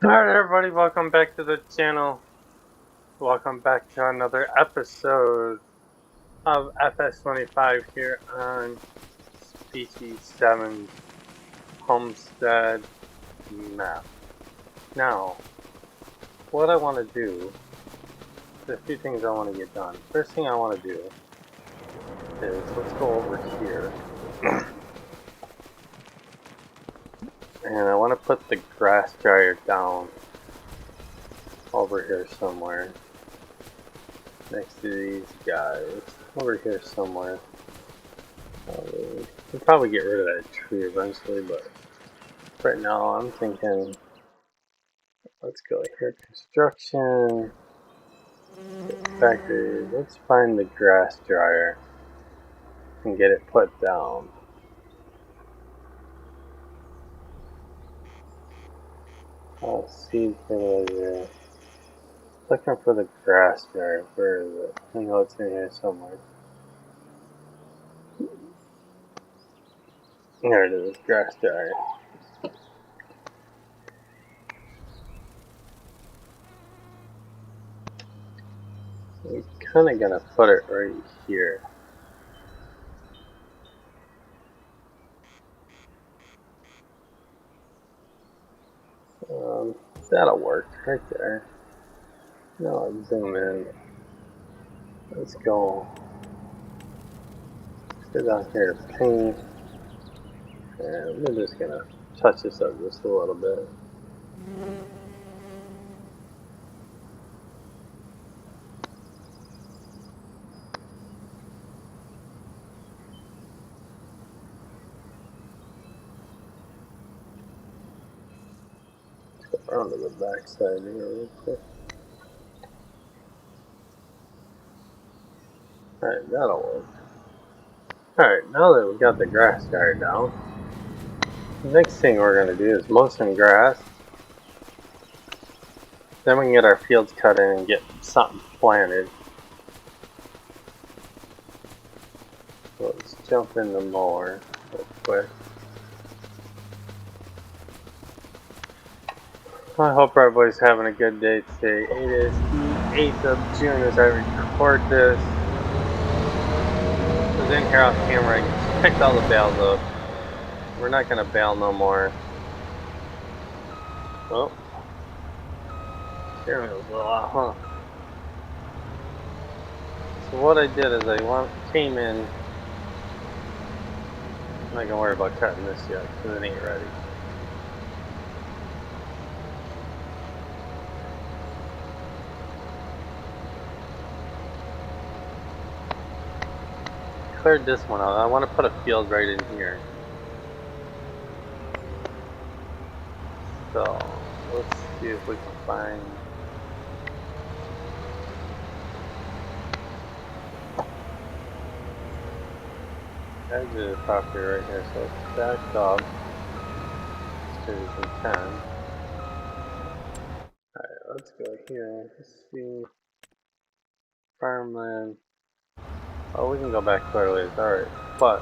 Alright everybody, welcome back to the channel. Welcome back to another episode of FS25 here on Species 7's Homestead map. Now, what I want to do, there's a few things I want to get done. First thing I want to do is, let's go over here. And I want to put the grass dryer down over here somewhere. Next to these guys. Over here somewhere. We'll probably get rid of that tree eventually, but right now I'm thinking, let's go here. Construction. Factory. Let's find the grass dryer and get it put down. Seed fertilizer. Looking for the grass dryer. Where is it? I know it's in here somewhere. There it is, grass dryer. We're kind of gonna put it right here. That'll work right there. Now I'll zoom in. Let's go. Get down here to paint. And we're just gonna touch this up just a little bit. Let's go around to the back side here real quick. Alright, that'll work. Alright, now that we've got the grass dryer down, the next thing we're gonna do is mow some grass. Then we can get our fields cut in and get something planted. So let's jump in the mower real quick. I hope everybody's having a good day today. It is the 8th of June as I record this. I was in here off camera and picked all the bales up. We're not going to bale no more. Oh. Steering wheel's a little out, huh? So what I did is I came in. I'm not going to worry about cutting this yet because it ain't ready. Cleared this one out. I want to put a field right in here. So let's see if we can find. Edge of the property right here, so it's backed up. Let's do some 10. Alright, let's go here. Let's see. Farmland. Oh, we can go back clearly. Alright, but.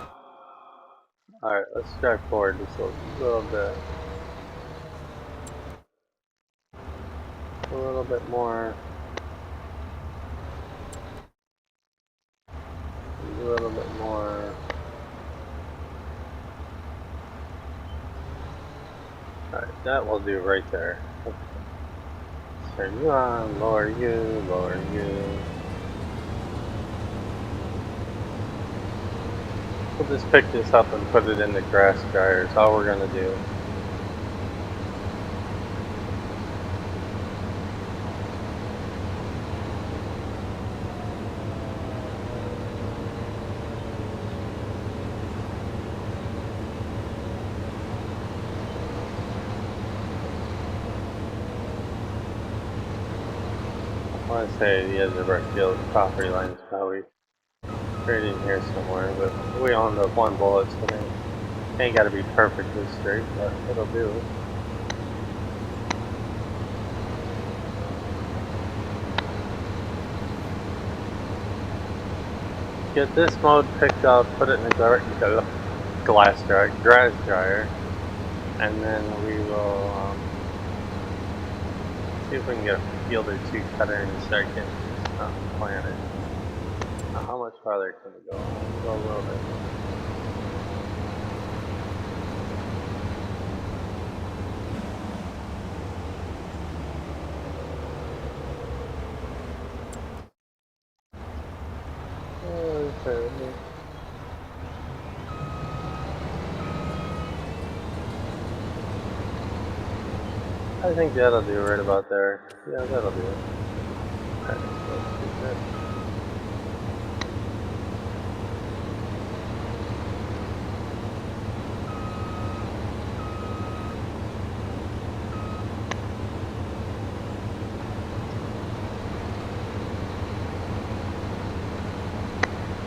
Alright, let's drive forward just a little bit. A little bit more. A little bit more. Alright, that will do right there. Okay. Turn you on, lower you, lower you. We'll just pick this up and put it in the grass dryer. That's all we're gonna do. I want to say the edge of our field property line is probably right in here somewhere, but we own the one bullet, so it ain't got to be perfectly straight, but it'll do. Get this mode picked up, put it in the grass dryer, and then we will See if we can get a field or two cutter and start getting planted. Now, how much farther can we go? We'll go a little bit. I think that'll do right about there. Yeah, that'll do it. Alright, so let's do that.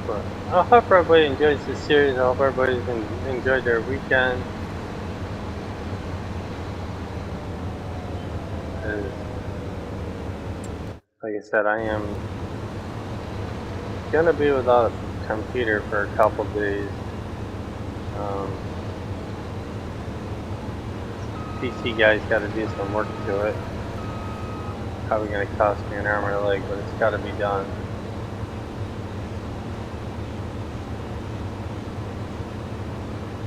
But I hope everybody enjoys this series. I hope everybody's enjoyed their weekend. And like I said, I am gonna be without a computer for a couple days. PC guy's got to do some work to it. Probably gonna cost me an arm or a leg, but it's got to be done.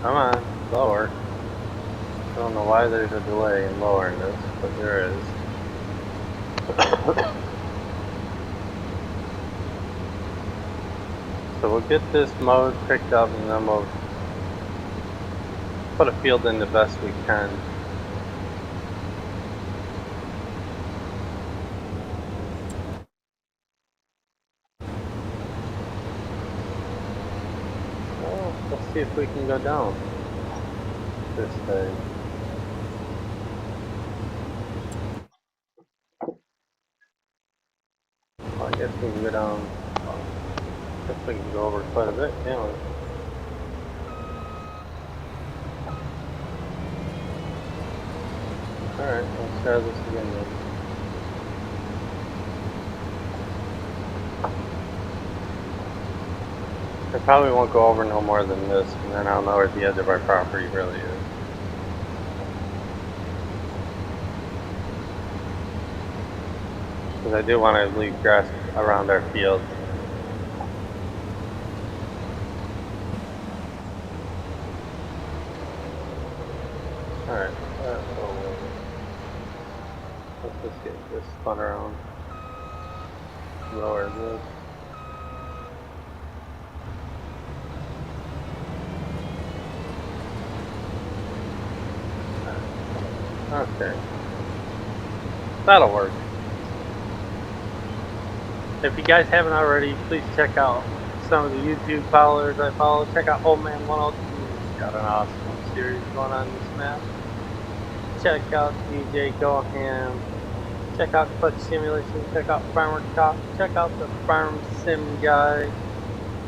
Come on, lower. I don't know why there's a delay in lowering this, but there is. So we'll get this mode picked up and then we'll put a field in the best we can. Well, let's see if we can go down this way. Well, I guess we can go down. I guess we can go over quite a bit, can't we? Alright, let's try this again then. I probably won't go over no more than this, and then I'll know where the edge of our property really is. Because I do want to leave grass around our field. Alright, let's just get this spun around. Lower this. Okay. That'll work. If you guys haven't already, please check out some of the YouTube followers I follow. Check out Old Man 102. He's got an awesome series going on this map. Check out DJ Goham. Check out Clutch Simulation. Check out Farmer Cop. Check out the Farm Sim guy.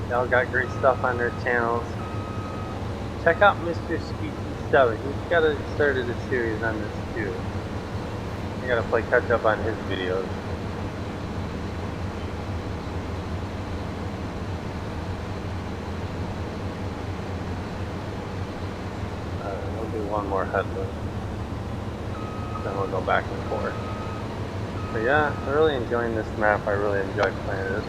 They all got great stuff on their channels. Check out Mr. Species 7. He's got started a series on this too. I gotta play catch up on his videos. We'll do one more headland. Then we'll go back and forth. But yeah, I'm really enjoying this map. I really enjoy playing this.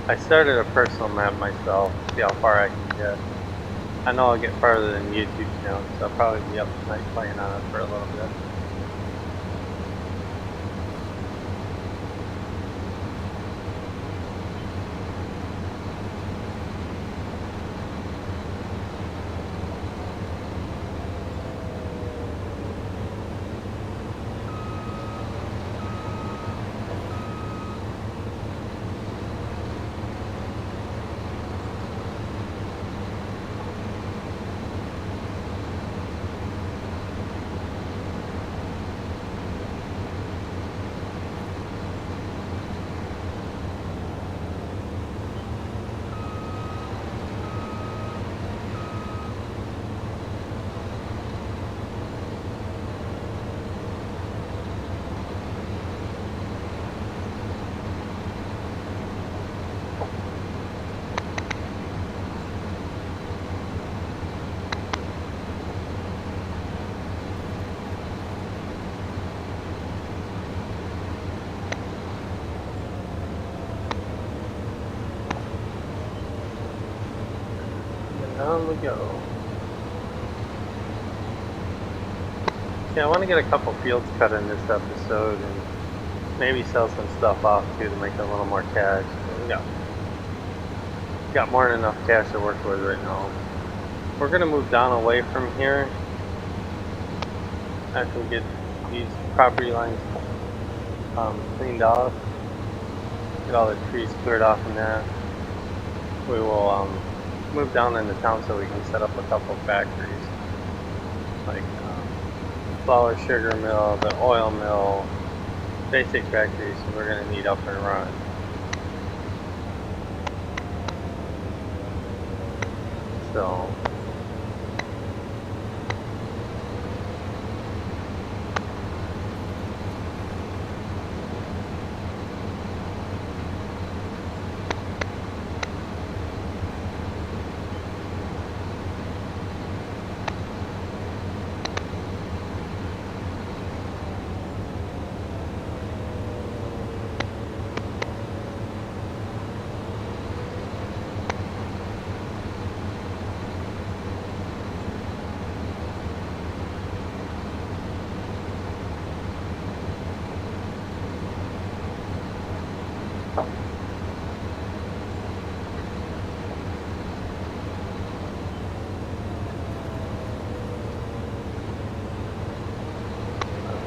I started a personal map myself, see how far I can get. I know I'll get farther than YouTube channel, so I'll probably be up tonight playing on it for a little bit. on we go. Yeah, I want to get a couple fields cut in this episode and maybe sell some stuff off too to make a little more cash. We got more than enough cash to work with right now. We're gonna move down away from here after we get these property lines cleaned off. Get all the trees cleared off in there. We will move down into town so we can set up a couple factories like flour sugar mill, the oil mill, basic factories we're going to need up and running. So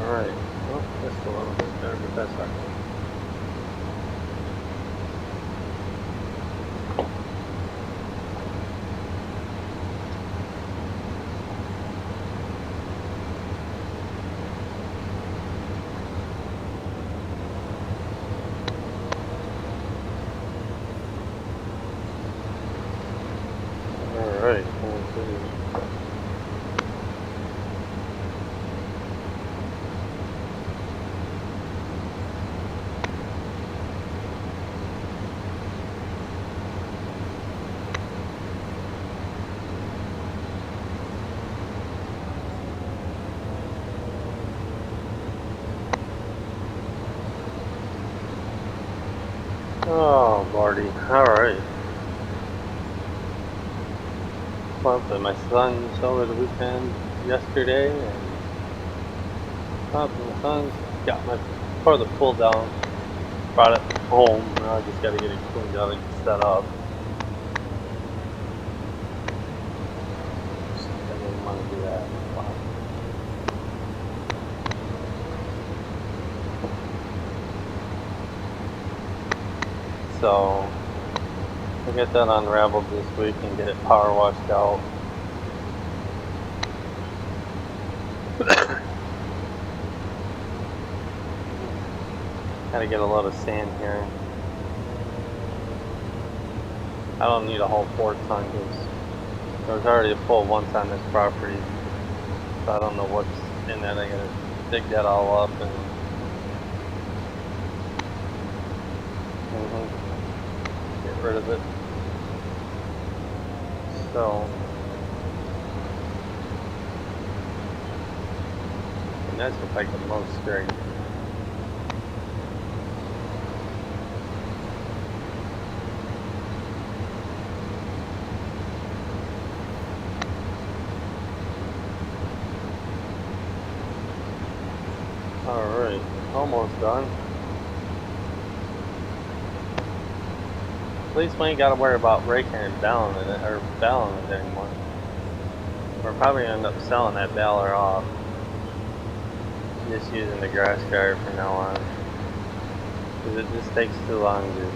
alright, well, just a little bit there, but that's alright. Alright, let's see. Oh, Marty. Alright. Well, my son's over the weekend yesterday, and my son got my part of the pull down, brought it home. Now I just got to get it cleaned out and set up. I didn't want to do that. Wow. So we'll get that unraveled this week and get it power washed out. Gotta get a load of sand here. I don't need a whole 4 ton because there's already a full 1 ton on this property. So I don't know what's in that. I gotta dig that all up and get rid of it. So, and that's if I can mow straight. Alright, almost done. At least we ain't gotta worry about raking and baling it anymore. We're probably gonna end up selling that baler off. Just using the grass dryer from now on. Because it just takes too long to...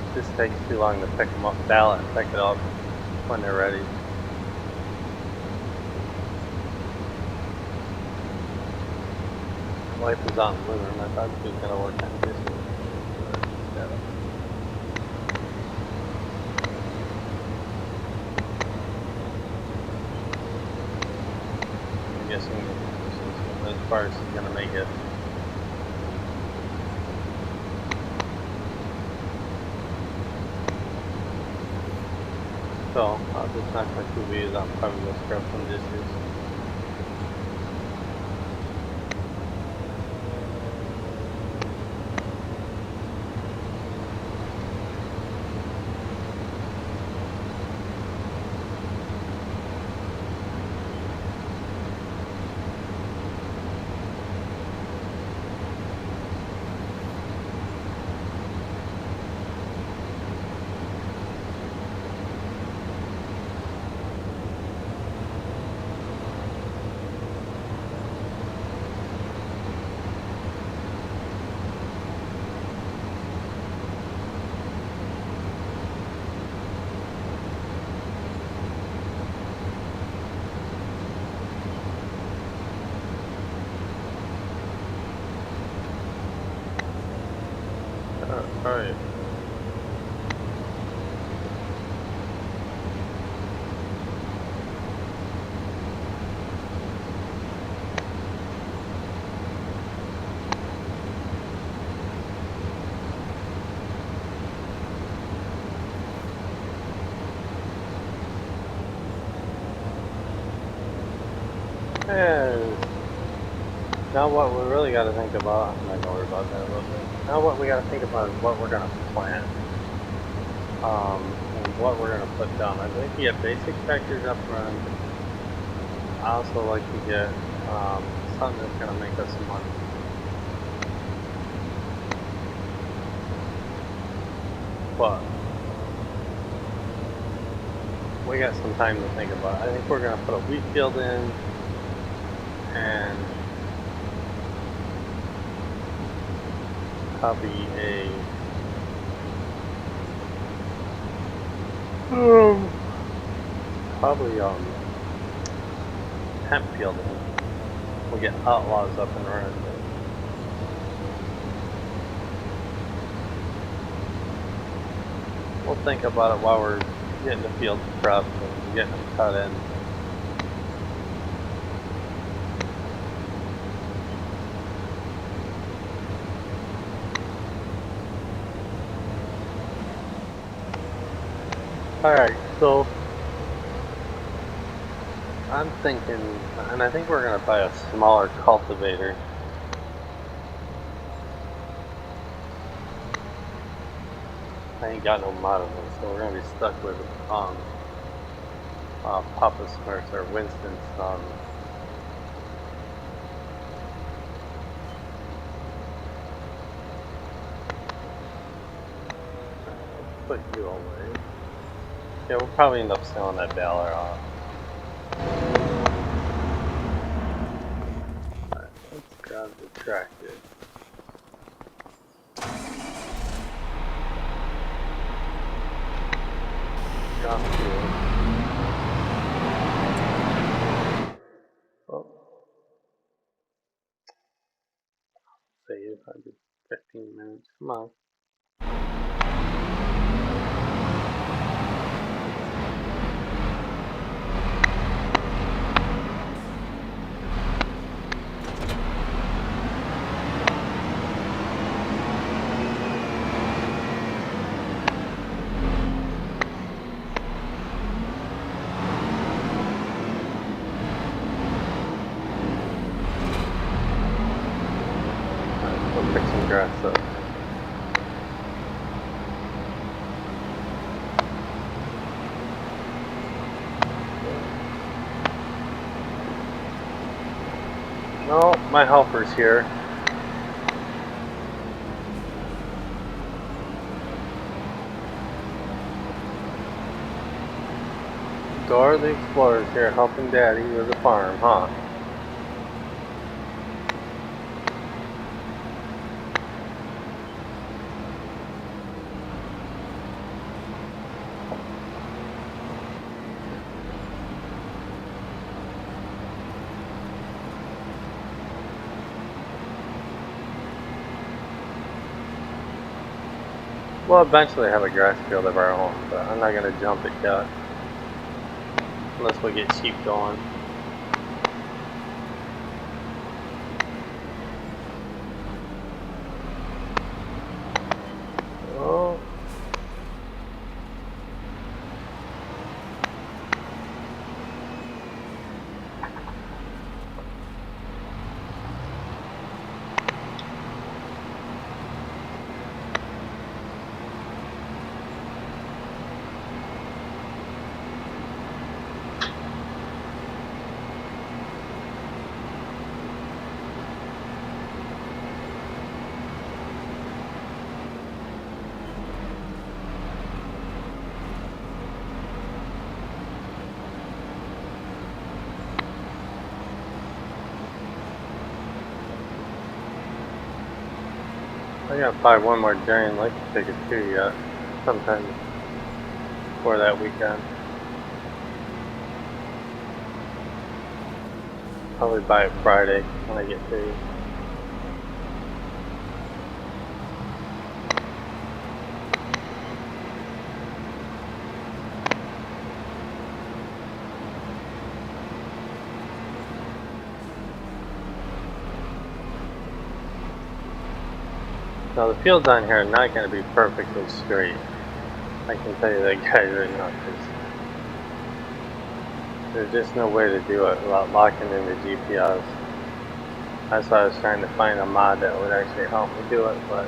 It just takes too long to pick them up, bale it and pick it up when they're ready. Wife was out in the living room. I thought she was gonna work on this. I'm guessing as far as she's gonna make it. So I'll just knock my 2 V's out and probably go scrub some dishes. Alright. And now what we really got to think about, I'm not going to worry about that a little bit. Now what we got to think about is what we're going to plant. And what we're going to put down. I'd like to get basic tractors up front. I also like to get something that's going to make us some money. But we got some time to think about it. I think we're going to put a wheat field in and probably a hemp field in. We'll get outlaws up and running. We'll think about it while we're getting the fields prepped and getting them cut in. Alright, so I'm thinking, and I think we're going to buy a smaller cultivator. I ain't got no modern one, so we're going to be stuck with Papa Smurf's or Winston's put you away. Yeah, we'll probably end up selling that baler off. Alright, let's grab the tractor. Drop fuel. Oh. Save 15 minutes. Come on. We'll pick some grass up. No, my helper's here. Dora the Explorer's here helping Daddy with the farm, huh? We'll eventually have a grass field of our own, but I'm not going to jump it yet. Unless we get sheep going. Oh. I gotta buy one more giant lake ticket too yet, sometime before that weekend. Probably buy it Friday when I get paid. Now the fields on here are not going to be perfectly straight. I can tell you that, guys, right now, because there's just no way to do it without locking in the GPS. That's why I was trying to find a mod that would actually help me do it, but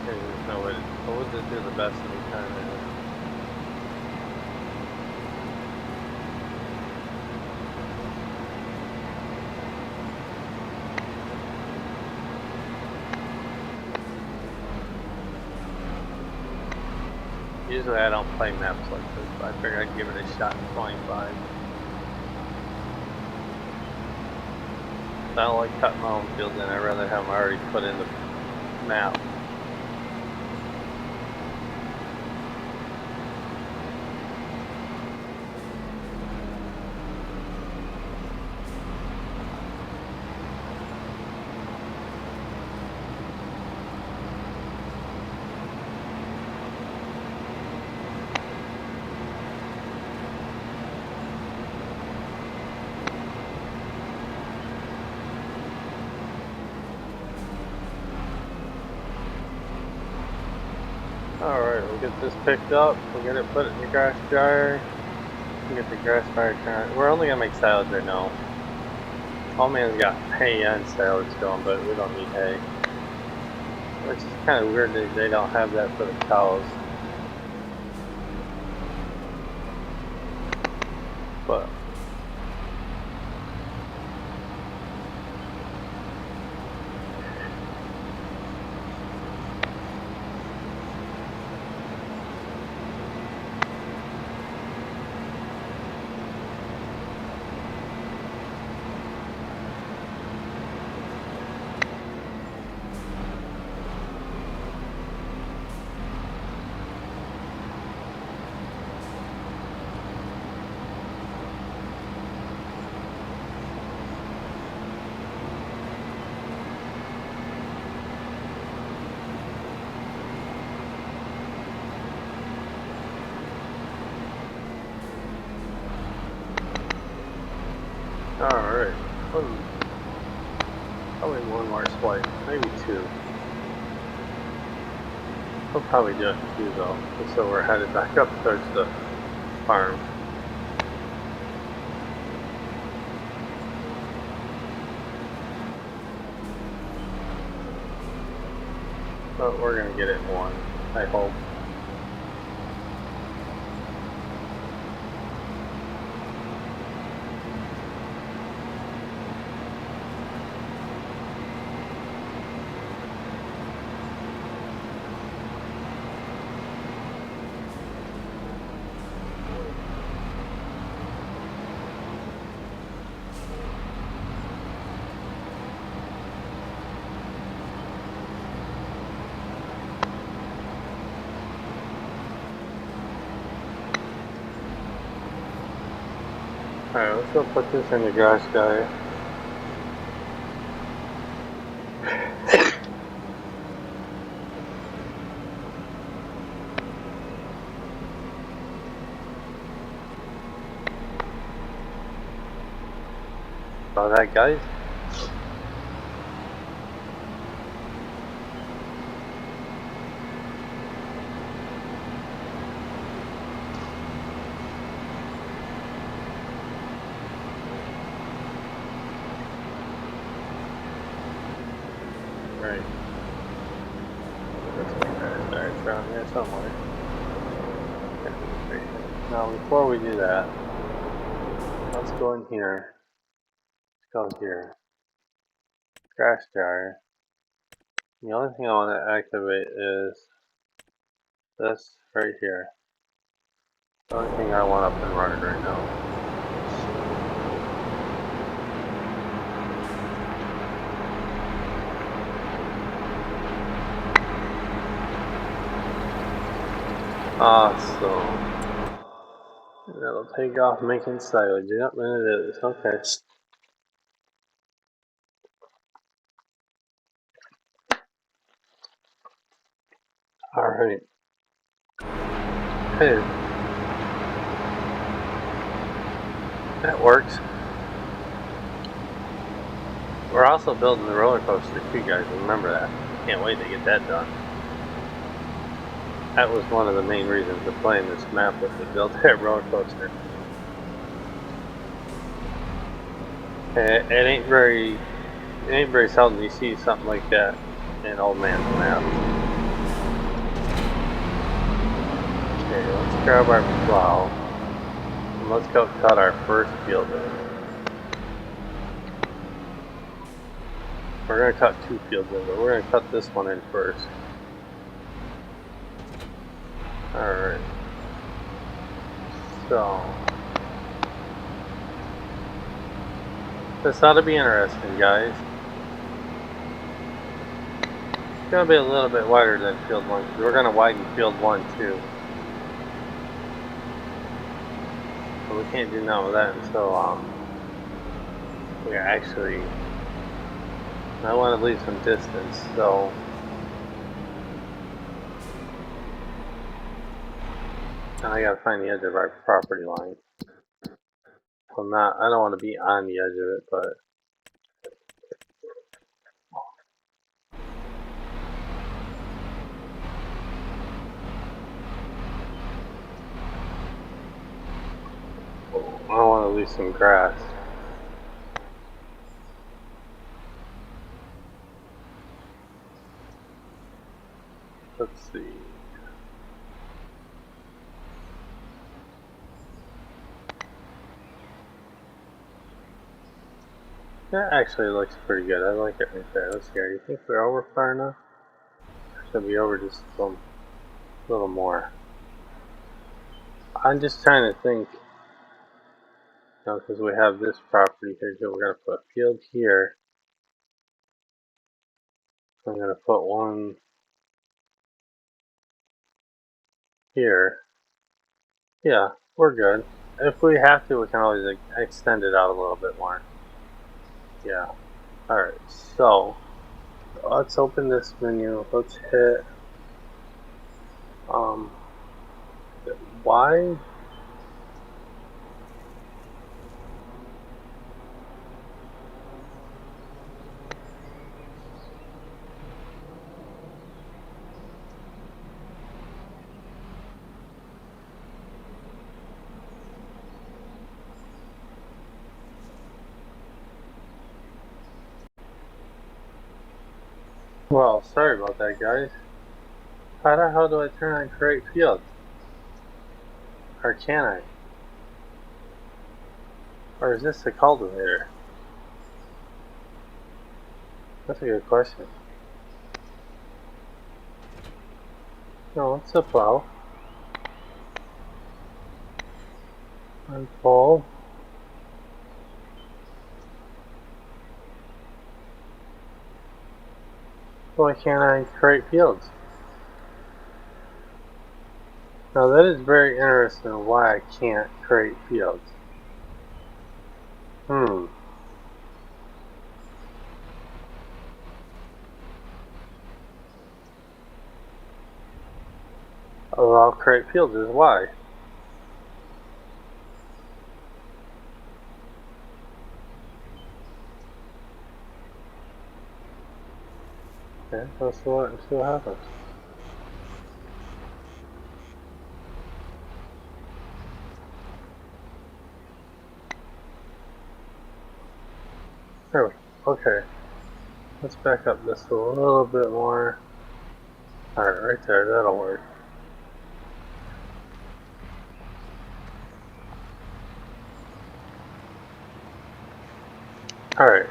there's just no way to, but we'll just do the best that we can. Usually I don't play maps like this, but I figured I'd give it a shot in 25. I don't like cutting my own fields in, I'd rather have them already put in the map. Alright, we'll get this picked up, we'll get it put in the grass dryer, we'll get the grass dryer turned. We're only gonna make silage right now. All man's got hay and silage going, but we don't need hay. Which is kind of weird that they don't have that for the cows. But alright. Probably one more swipe, maybe two. We'll probably just two though, just so we're headed back up towards the farm. But we're gonna get it in one, I hope. Alright, let's go put this in the grass dryer. Alright guys. Right. It's around here somewhere. Now before we do that, let's go in here. Let's go here. Grass dryer. The only thing I want to activate is this right here. The only thing I want up and running right now. Awesome. And that'll take off making silage. Yep, and it is. Okay. Alright. Hey. That works. We're also building the roller coaster too, guys. Remember that. Can't wait to get that done. That was one of the main reasons of playing this map, was to build that roller coaster. It ain't very seldom you see something like that in Old Man's Map. Okay, let's grab our plow and let's go cut our first field in. We're gonna cut 2 fields in, but we're gonna cut this one in first. Alright. So this ought to be interesting, guys. It's gonna be a little bit wider than field 1, because we're gonna widen field 1 too. But we can't do none of that until we actually, I want to leave some distance, so and I gotta find the edge of our property line. Well, I don't want to be on the edge of it, but I want to leave some grass. Let's see. That actually looks pretty good. I like it right there. Let's see. Do you think we're over far enough? Should be over just a little more. I'm just trying to think, because we have this property here, so we're going to put a field here. I'm going to put one here. Yeah, we're good. If we have to, we can always extend it out a little bit more. Yeah. Alright, so let's open this menu. Let's hit Y. Well, sorry about that, guys. How the hell do I turn on create fields? Or can I? Or is this the cultivator? That's a good question. No, it's a plow. Unfold. Why can't I create fields? Now that is very interesting why I can't create fields. Allow create fields is why. Okay, let's see what happens. There we go. Okay. Let's back up this a little bit more. Alright, right there, that'll work. Alright.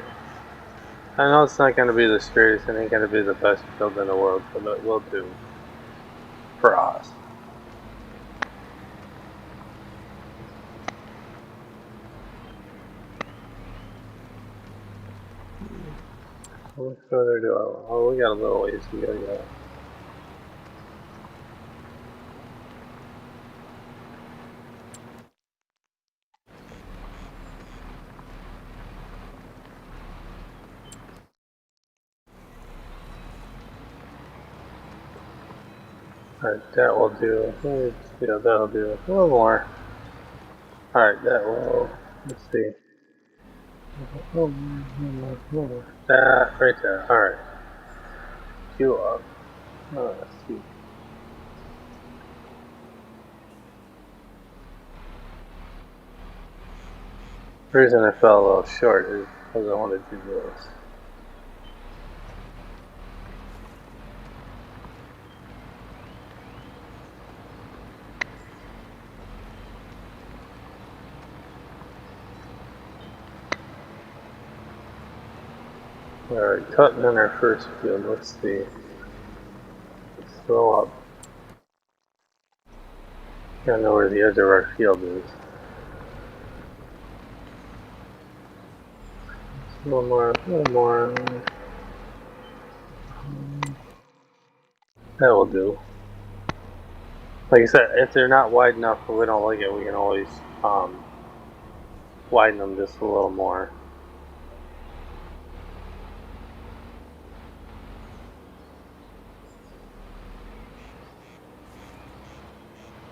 I know it's not going to be the straightest, it ain't going to be the best field in the world, but it will do for us. How much further do I want? Oh, we got a little ways to go yet. Alright, that will do. Yeah, that'll do. A little more. Alright, that will Let's see. That right there. Alright. Queue up. Let's see. The reason I fell a little short is because I wanted to do this. Alright, cutting in our first field. Let's see. Let's throw up. Gotta know where the edge of our field is. One more, one more. That will do. Like I said, if they're not wide enough or we don't like it, we can always widen them just a little more.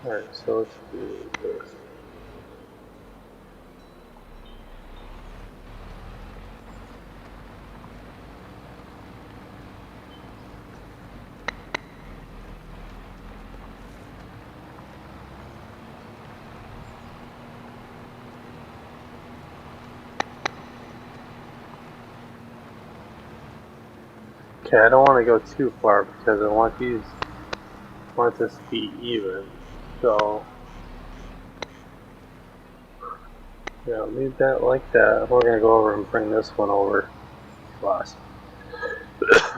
Alright, so let's do this. Okay, I don't want to go too far because I want this to be even. So yeah, leave that like that. We're gonna go over and bring this one over to us.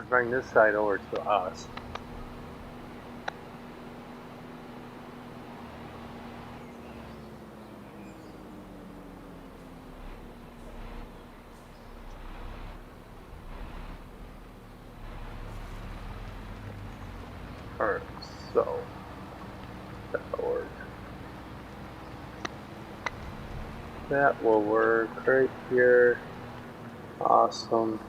Bring this side over to us. Alright, so that'll work. That will work right here. Awesome.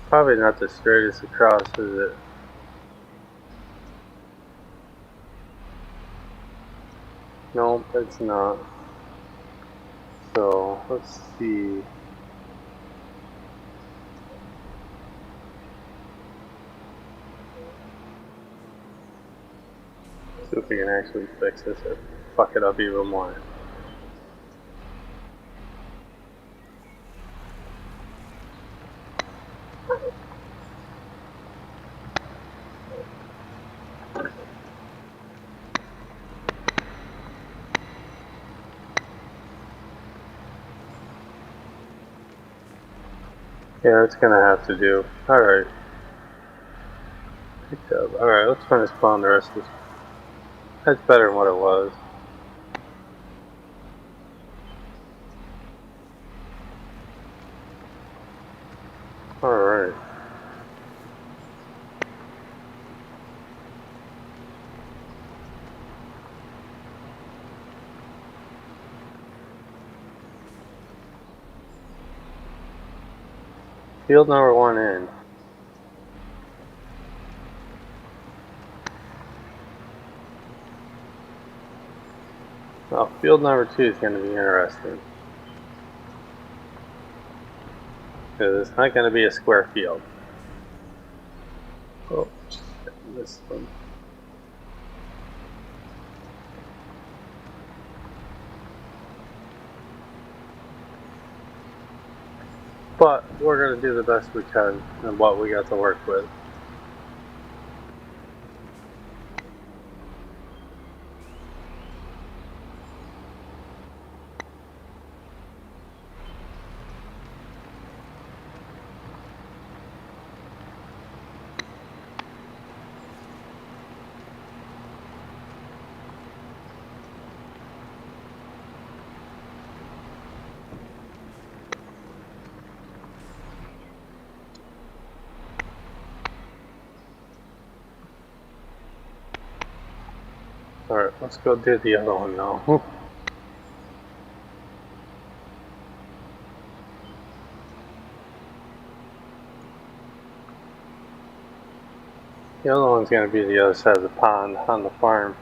Probably not the straightest across, is it? Nope, it's not. So let's see. See if we can actually fix this or fuck it up even more. Yeah, it's gonna have to do. Alright. Good job. Alright, let's finish plowing the rest of this. That's better than what it was. Alright. Field number 1 in. Well, field number 2 is going to be interesting. Because it's not going to be a square field. Oh, this one. But we're going to do the best we can and what we got to work with. Alright, let's go do the other one now. The other one's going to be the other side of the pond on the farm.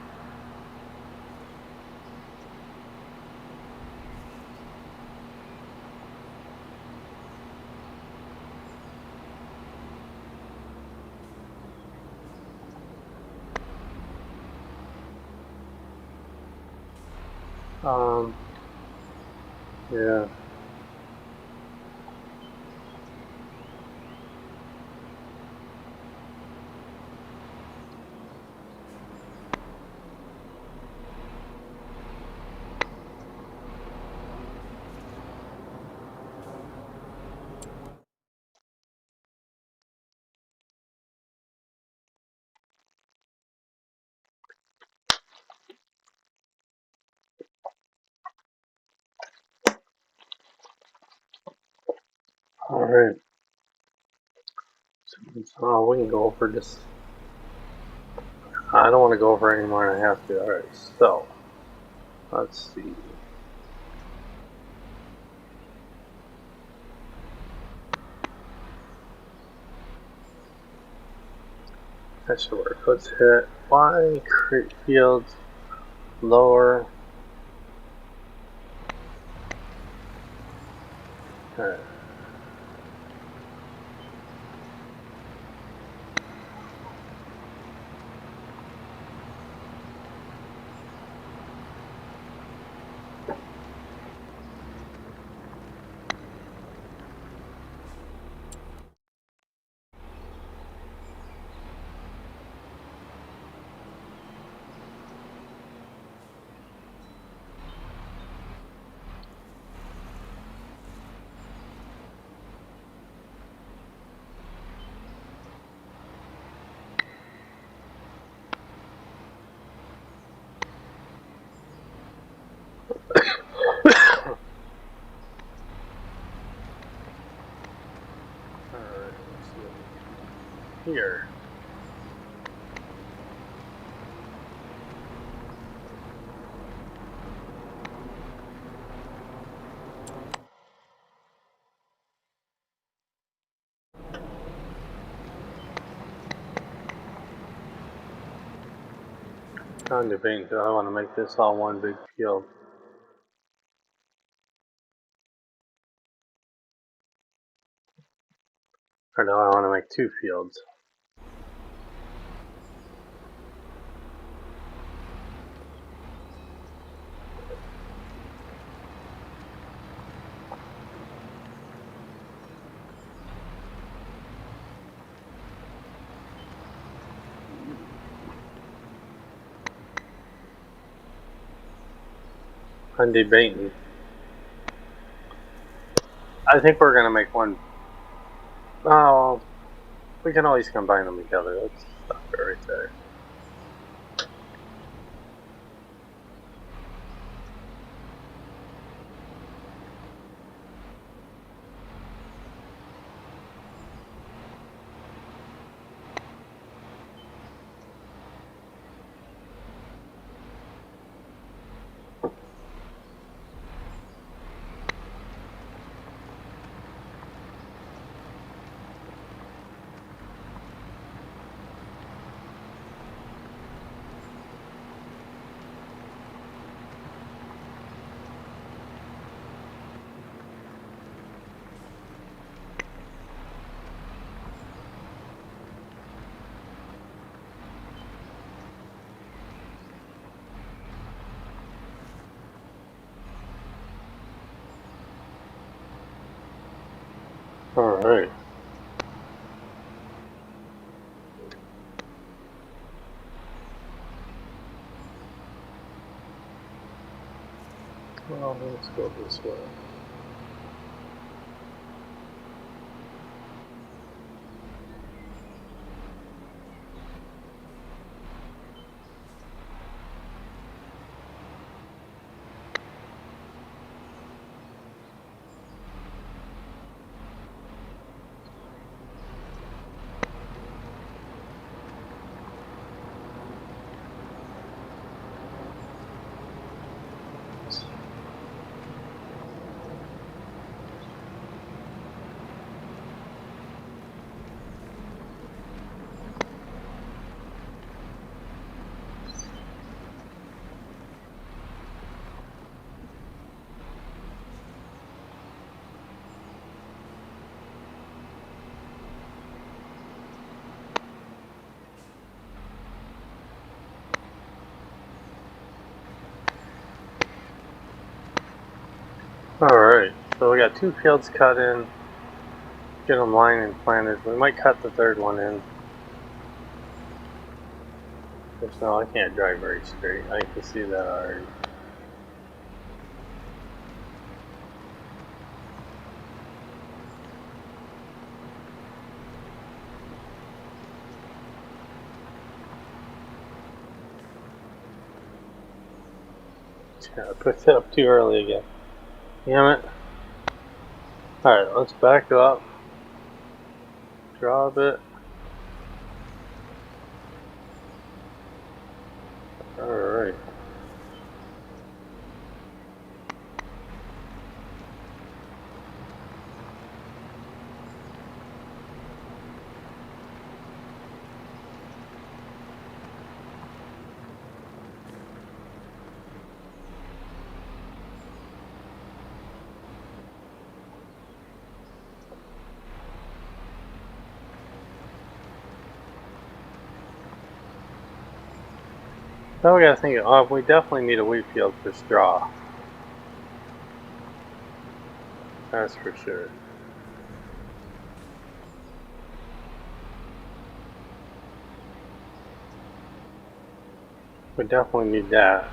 Yeah. Alright. So we can go over this. I don't want to go over any more than I have to. Alright, so let's see. That should work. Let's hit Y, create fields, lower. Alright. Alright, let's see. Here. I'm debating, do I want to make this all one big field? Or do I want to make two fields? I'm debating. I think we're going to make one. Oh, we can always combine them together. Let's stop it right there. Alright. Well, let's go this way. Alright, so we got 2 fields cut in. Get them lined and planted. We might cut the 3rd one in. Because no, I can't drive very straight. I can see that already. Yeah, I picked it up too early again. Damn it. Alright, let's back up. Draw a bit. Alright. Now we gotta think, we definitely need a wheat field for straw. That's for sure. We definitely need that.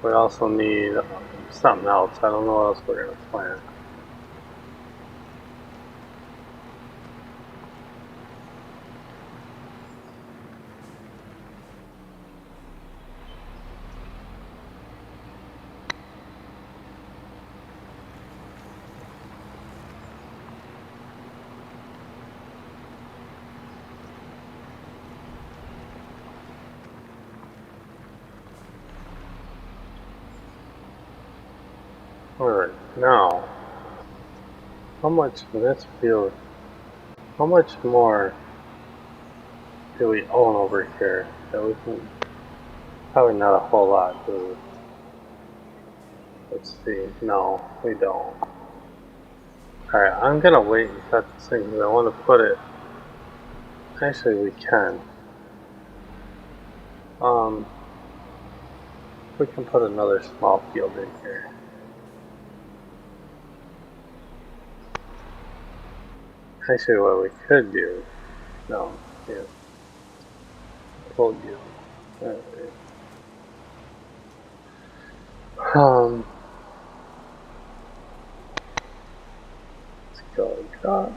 We also need something else. I don't know what else we're gonna plant. Alright, now, how much for this field? How much more do we own over here that we can? Probably not a whole lot, do we? Let's see. No, we don't. Alright, I'm gonna wait and cut this thing because I want to put it. Actually, we can. We can put another small field in here. Actually, what we could do. No, yeah. Told you. Alright. Let's go and drop.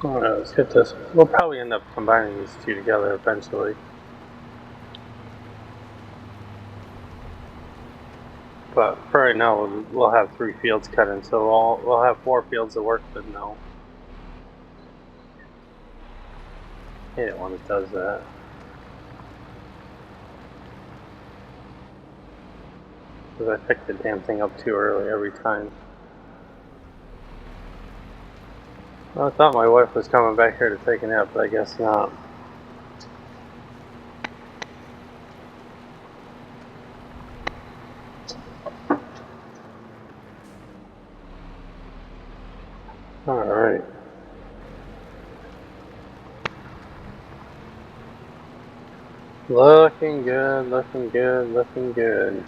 Alright, let's get this. We'll probably end up combining these two together eventually. But for right now, we'll have 3 fields cut in, so we'll have 4 fields to work with now. I hate it when it does that. Because I picked the damn thing up too early every time. Well, I thought my wife was coming back here to take a nap, but I guess not. Alright. Looking good, looking good, looking good.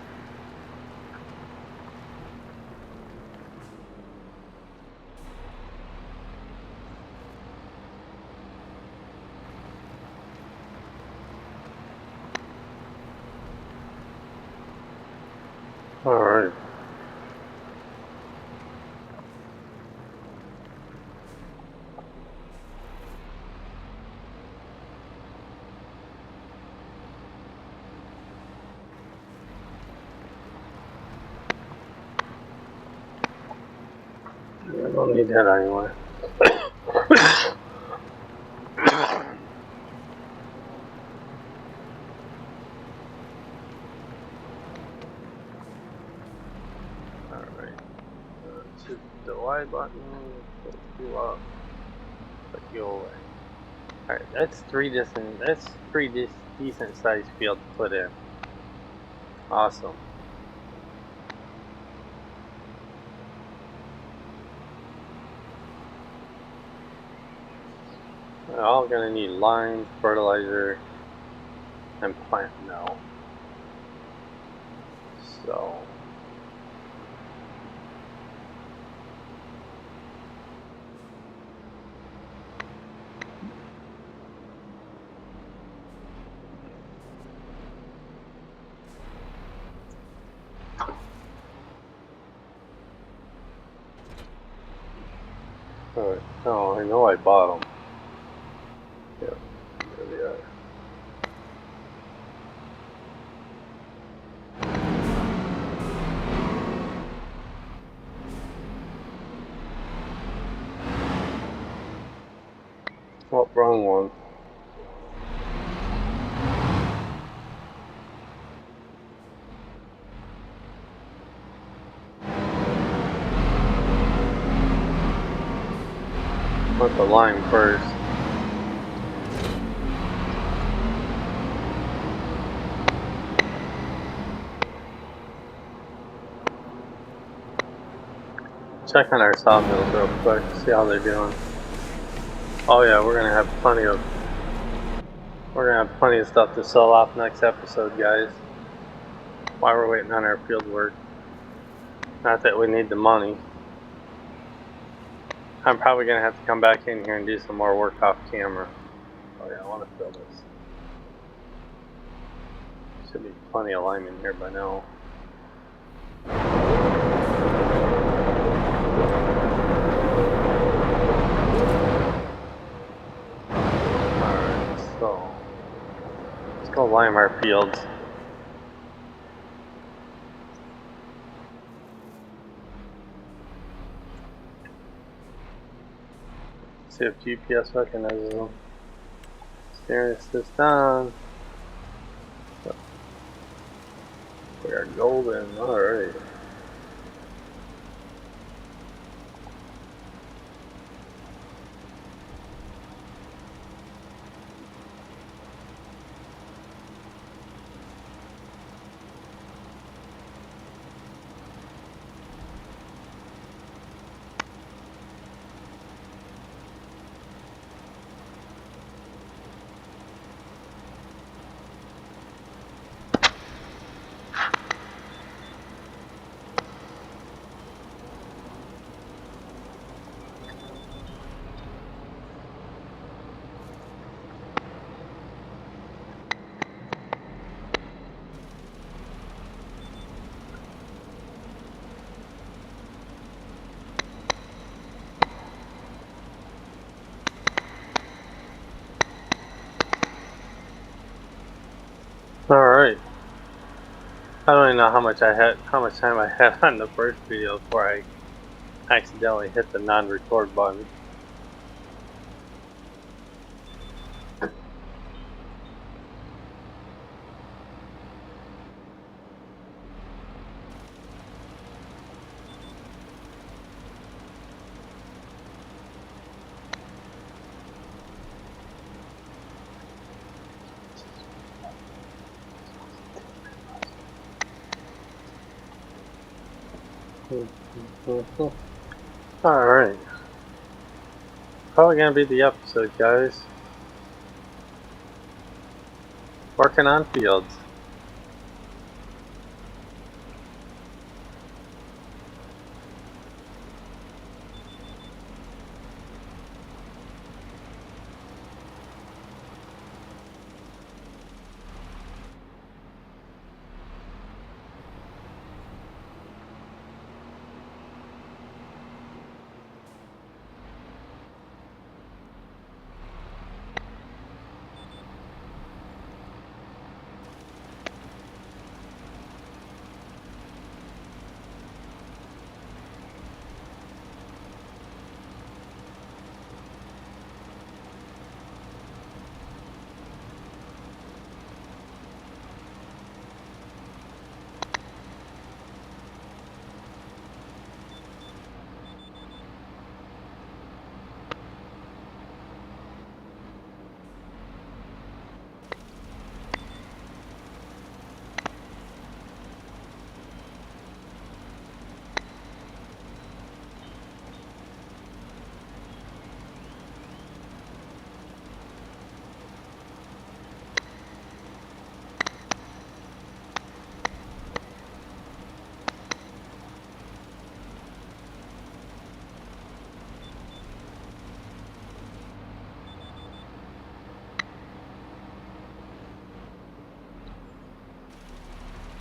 Alright. I don't need that anyway. Alright. Shoot the Y button, put you up, put you away. Alright, that's 3 decent sized fields to put in. Awesome. We're all gonna need lime, fertilizer, and plant now. So alright, oh, I know I bought them. Yeah, there they are. Oh, wrong one. Put the lime first. Check on our sawmills real quick, see how they're doing. Oh yeah, we're gonna have plenty of stuff to sell off next episode, guys. While we're waiting on our field work. Not that we need the money. I'm probably gonna have to come back in here and do some more work off camera. Oh yeah, I want to fill this. Should be plenty of lime in here by now. Alright, so let's go lime our fields. See if GPS recognizes them. Steering assist on. We are golden. Alright. Alright. I don't even know how much time I had on the first video before I accidentally hit the non-record button. Alright. Probably gonna be the episode, guys. Working on fields.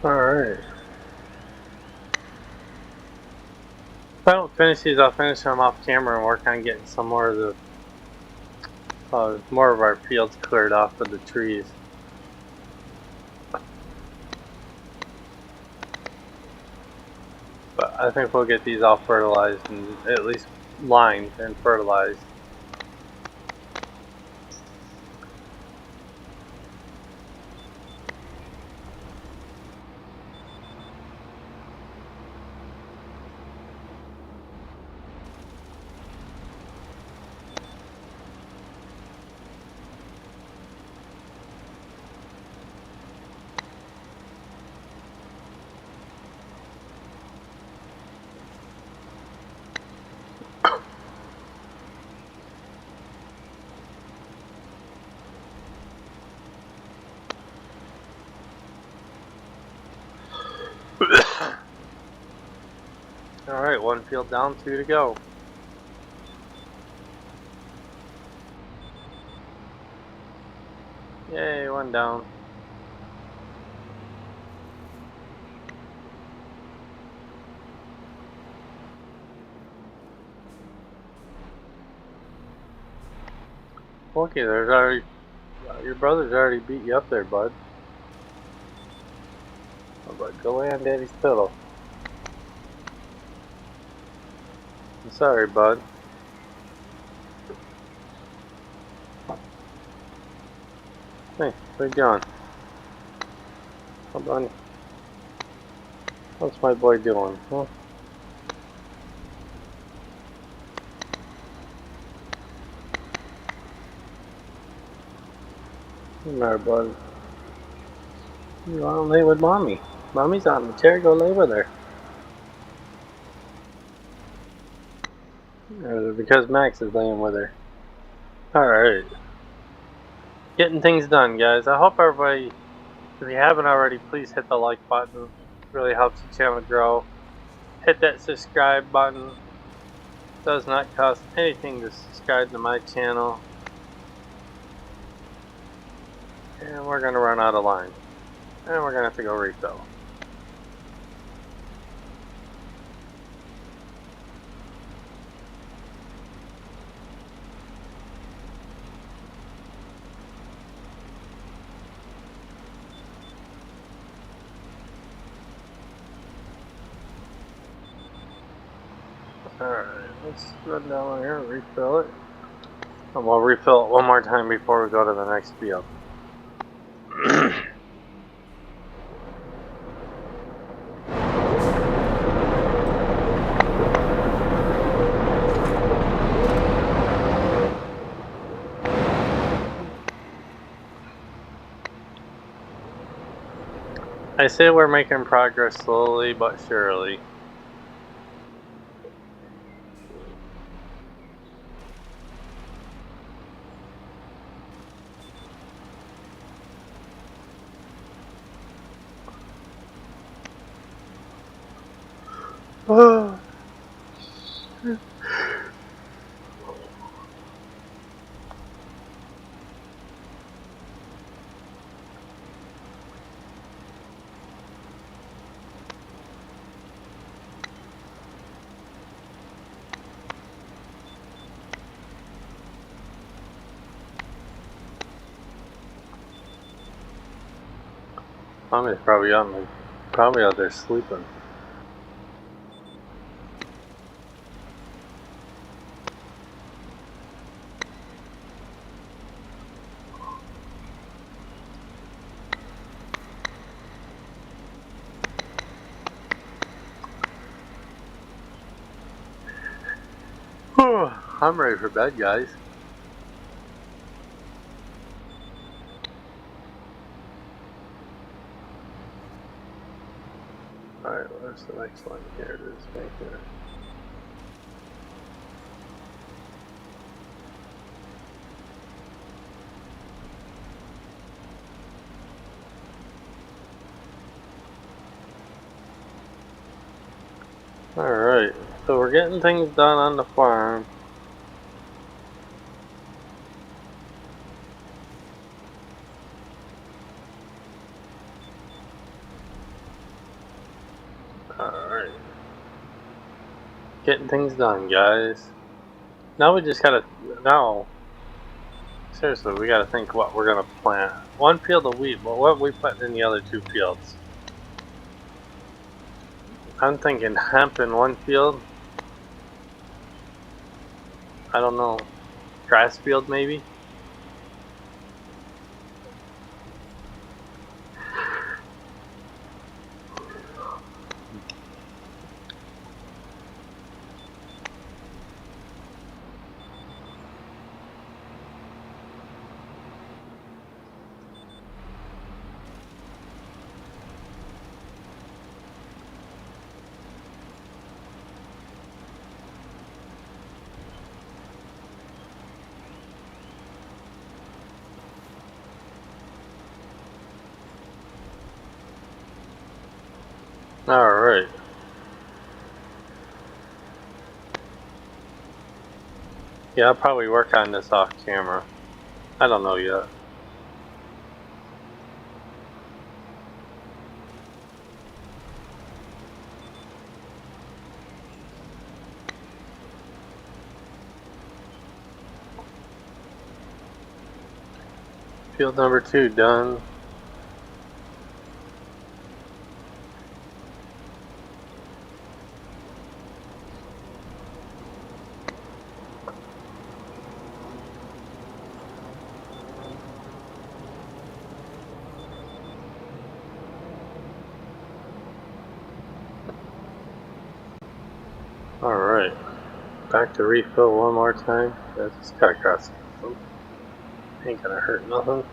Alright. If I don't finish these, I'll finish them off camera and work on getting some more of the more of our fields cleared off of the trees. But I think we'll get these all fertilized and at least lined and fertilized. Alright, one field down, 2 to go. Yay, 1 down. Okay, there's already... your brother's already beat you up there, bud. Oh, bud, go lay on Daddy's pillow. I'm sorry, bud. Hey, what are you doing? Hold on. What's my boy doing, huh? Come here, bud. You wanna lay with Mommy. Mommy's on the chair, go lay with her. Because Max is laying with her. Alright. Getting things done, guys. I hope everybody, if you haven't already, please hit the like button. It really helps the channel grow. Hit that subscribe button. It does not cost anything to subscribe to my channel. And we're gonna run out of line. And we're gonna have to go refill. Alright, let's run down here and refill it. And we'll refill it one more time before we go to the next field. I say we're making progress slowly but surely. Oh. Mommy's probably out there sleeping. I'm ready for bed, guys. Alright, where's the next one? Here it is, right here. Alright, so we're getting things done on the farm. Alright. Getting things done, guys. Now we just gotta, seriously, we gotta think what we're gonna plant. One field of wheat, but what we put in the other two fields? I'm thinking hemp in one field. I don't know. Grass field, maybe? Alright. Yeah, I'll probably work on this off camera. I don't know yet. Field number 2 done. Alright. Back to refill one more time. I just gotta cross it. Ain't gonna hurt nothing.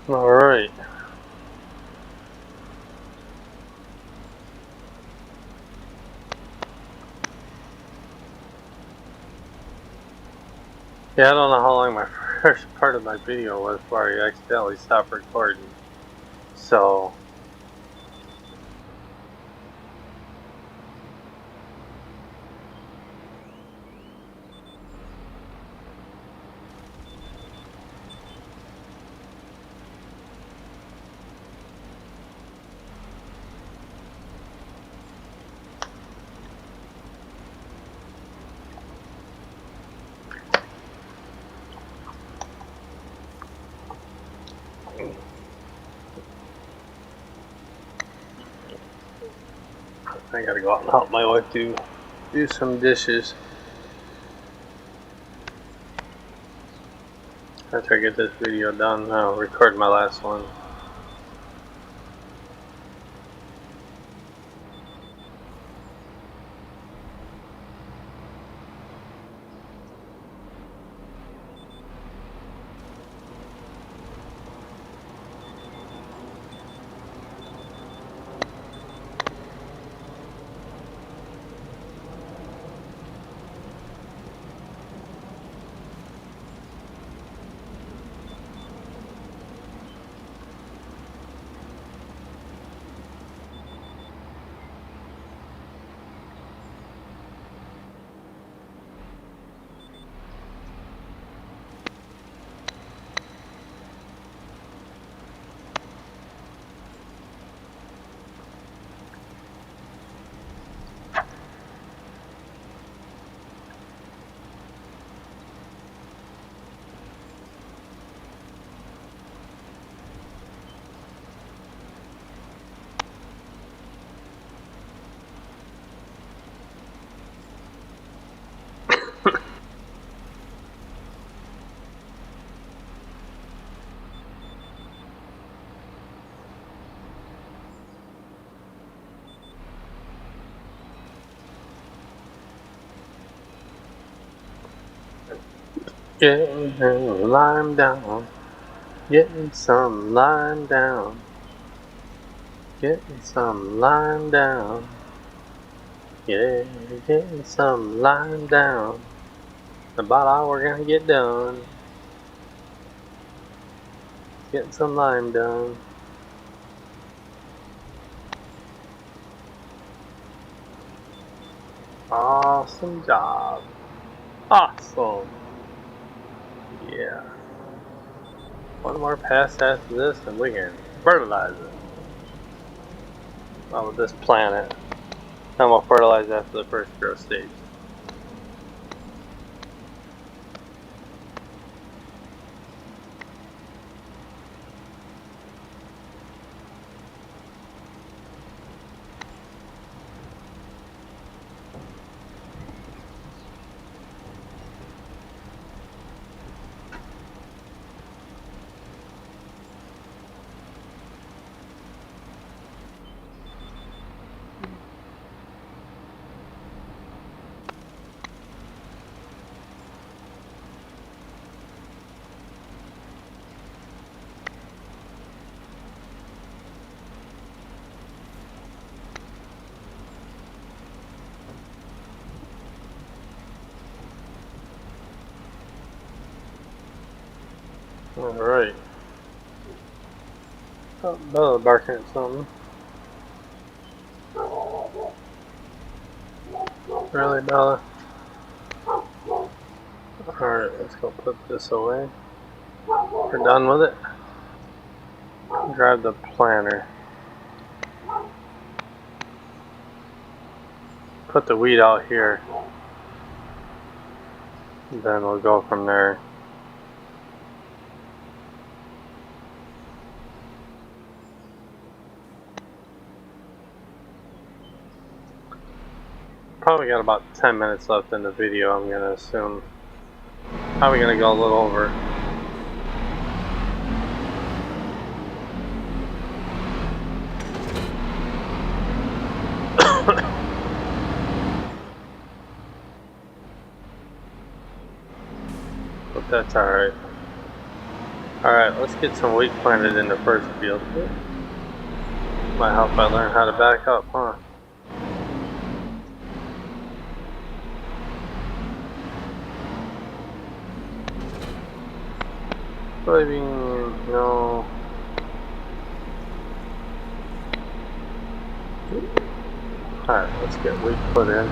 Alright. Yeah, I don't know how long my first part of my video was before I accidentally stopped recording. So, I gotta go out and help my wife do some dishes after I get this video done. I'll record my last one. Getting some lime down. Getting some lime down. Getting some lime down. Yeah, getting some lime down. About how we're gonna get done. Getting some lime done. Awesome job. Awesome. Yeah. One more pass after this and we can fertilize it. Well, with this planet. Then we'll fertilize after the first growth stage. Alright. Oh, Bella barking at something. Really, Bella? Alright, let's go put this away. We're done with it. Grab the planter. Put the weed out here. Then we'll go from there. Probably got about 10 minutes left in the video, I'm gonna assume. Probably gonna go a little over. But that's alright. Alright, let's get some wheat planted in the first field. Might help I learn how to back up, huh? Soybean, no. Alright, let's get wheat put in.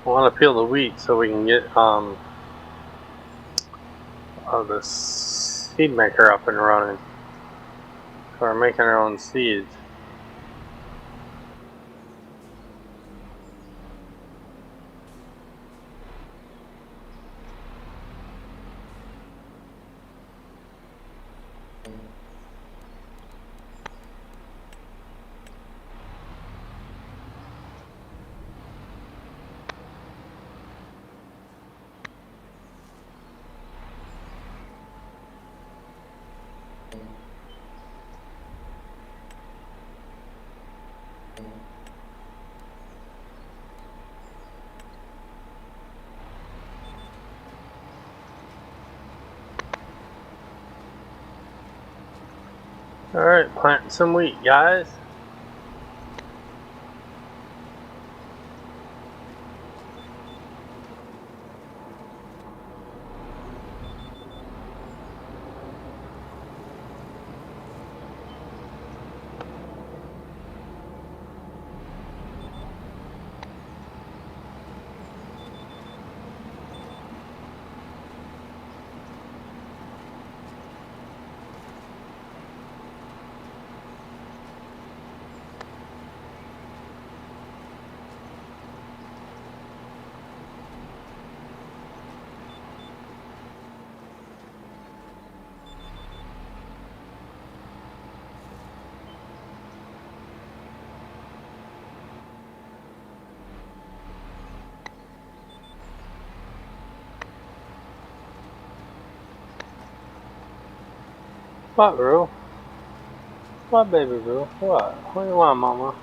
I want to peel the wheat so we can get the seed maker up and running. So we're making our own seeds. Alright, planting some wheat, guys. What, Roo? What, baby Roo? What? What do you want, mama?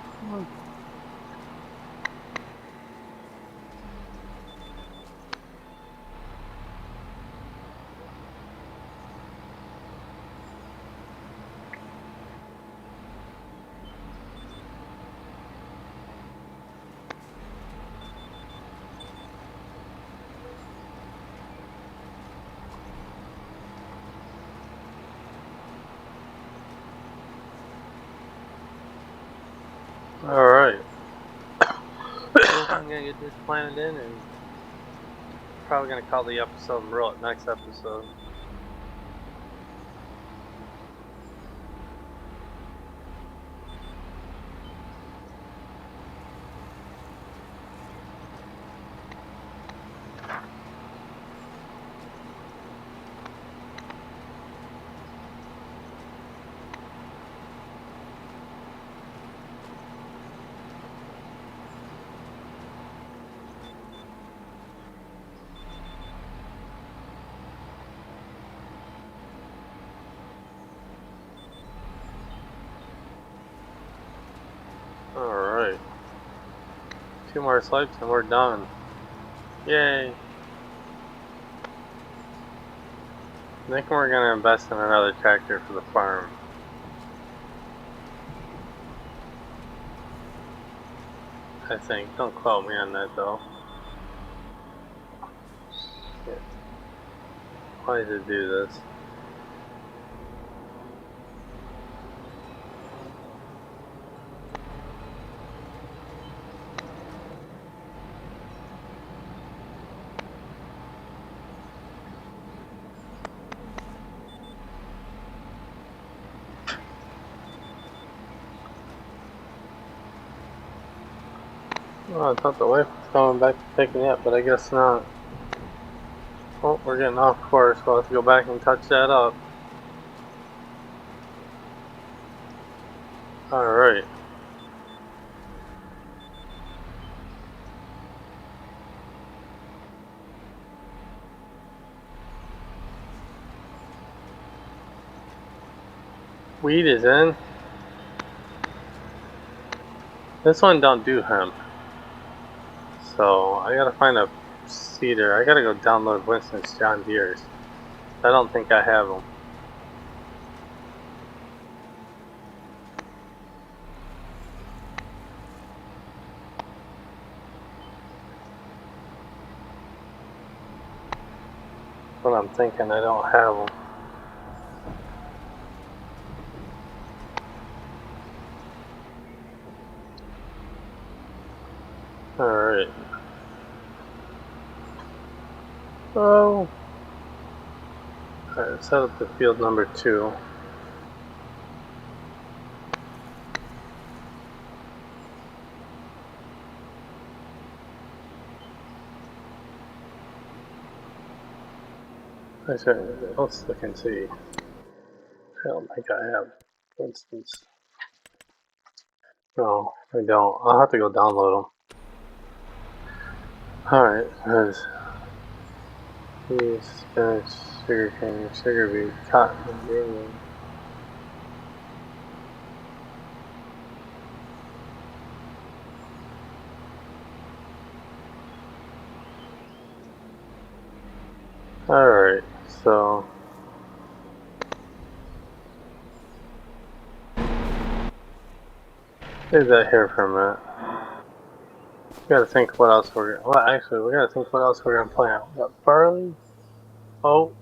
Alright. I'm gonna get this planted in and probably gonna call the episode and roll it next episode. Alright. 2 more swipes and we're done. Yay. I think we're gonna invest in another tractor for the farm. I think. Don't quote me on that though. Shit. Why did it do this? Oh, I thought the wife was coming back to pick me up, but I guess not. Oh, we're getting off course. We'll have to go back and touch that up. Alright. Wheat is in. This one don't do hemp. So I gotta find a cedar. I gotta go download Winston's John Deere's. I don't think I have them. But I'm thinking I don't have them. Alright. Oh. Alright, set up the field number 2. Let's look and see. I don't think I have, for instance. No, I don't. I'll have to go download them. Alright, there's peas, spinach, sugarcane, sugar beet, cotton, green. Alright, so leave that here for a minute. We gotta think what else we're gonna. Well, actually, we gotta think what else we're gonna plant. We got barley, oat,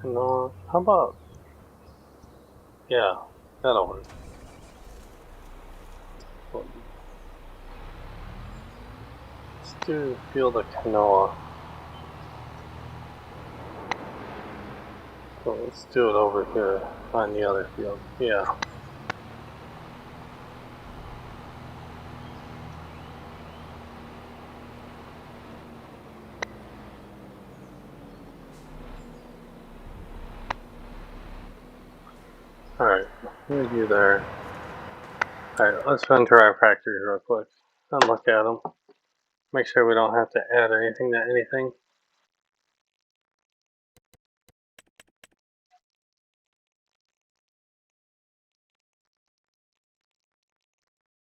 canola. How about? Yeah, that'll work. Let's do the field of canola. So let's do it over here on the other field. Yeah. Alright, what do you there? Alright, let's run to our factory real quick and look at them. Make sure we don't have to add anything to anything.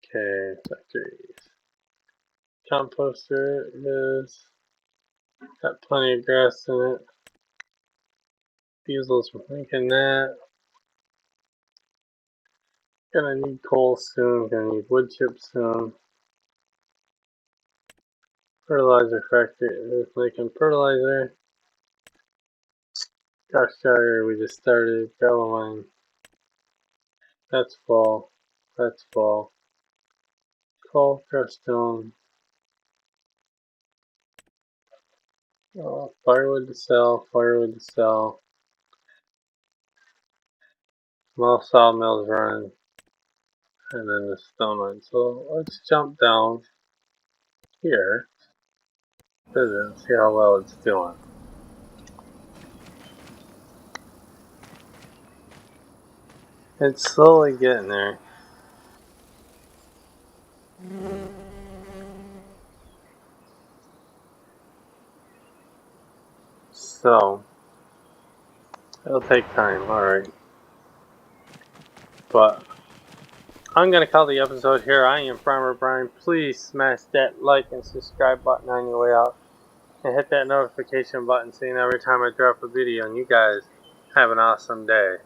Okay, factories. Composter is got plenty of grass in it. Diesel's making that. Gonna need coal soon, gonna need wood chips soon. Fertilizer factory is making fertilizer. Gosh dryer we just started. Gravel mine. That's fall. That's fall. Coal, crushed stone. Firewood to sell, firewood to sell. Small sawmills running. And then the stone one. So let's jump down here. And see how well it's doing. It's slowly getting there. So it'll take time, alright. But I'm gonna call the episode here. I am Farmer Brian. Please smash that like and subscribe button on your way out. And hit that notification button so you know every time I drop a video. And you guys have an awesome day.